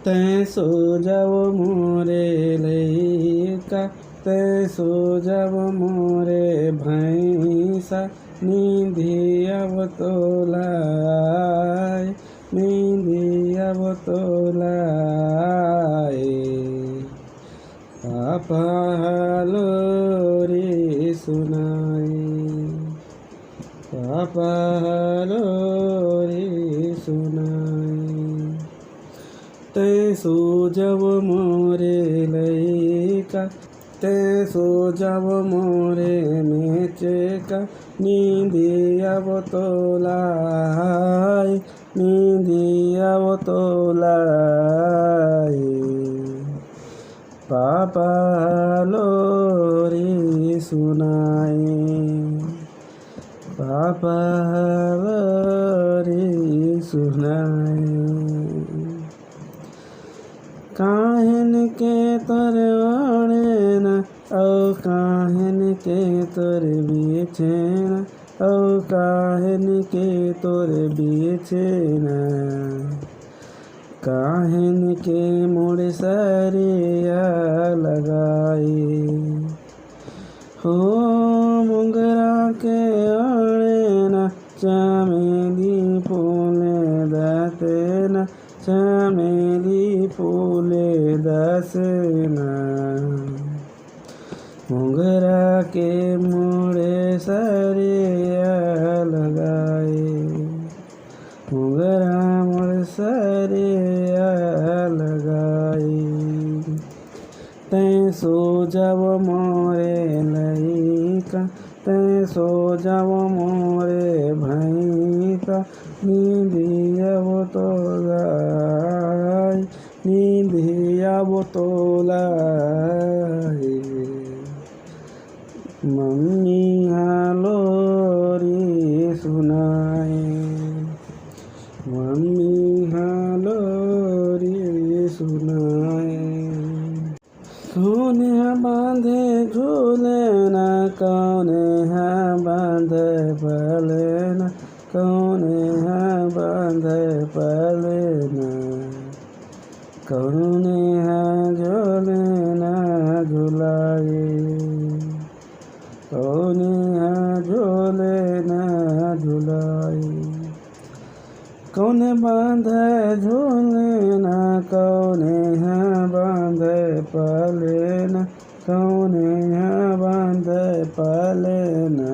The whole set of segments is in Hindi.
तैं सो जाओ मोरे लैका, तैं सो जाओ मोरे भैंसा, नींदिया तोलाय, नींदिया तोलाय। पापा लोरी सुनाई, पापा लोरी सुनाई। तैं सो जाओ मोरे लैका, तैं सो जाओ मोरे मेचका, नींदिया तोलाय, नींदिया तोलाय। पापा लोरी सुनाई, पापा लोरी सुनाई। काहन के तोर ओढ़ेन औ काहन के तोर बिछेन, औ काहन के तोर बिछेन। काहन के मोड़ सरिया लगाई, हो मोगरा के ओढ़ेन चमेली फूल दसेन, चमेली फूल दसेन। मोगरा के मोड़े सरिया लगाए, मोगरा मोड़ सरिया लगाई। तैं सो जाओ मोरे लैका, तैं सो जाओ मोरे भैंसा, नींदिया तोलाय, नींदिया तोलाय। मम्मी लोरी सुनाई, मम्मी लोरी सुनाई। कौन है बांधे झूलेना, कौन है बांधे पलेना, कौन है बांधे पलेना। कौन है झूलेना झुलाए, कौन है झूलेना झुलाए। कौन बांधे झूलेना, कौन है बांधे पलेना, कौन है बांधे पलेना।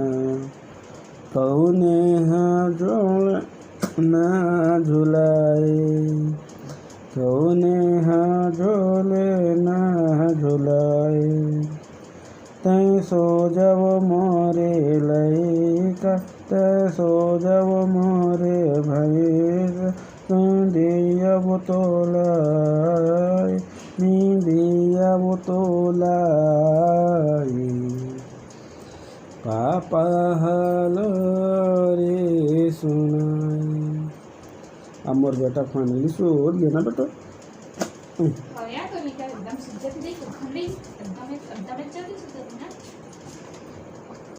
कौन है झूलेना झुलाए, कौन है झूलेना झुलाए। तैं सो जाओ मोरे लैका, तैं सो जाओ मोरे भैंसा, नींदिया तोलाय, नींदिया तोलाय। पापा लोरी सुनाई। अमर बेटा फाइनली सो लेना बेटा। यार तो एकदम सिज्जत नहीं, एकदम जल्दी से ना।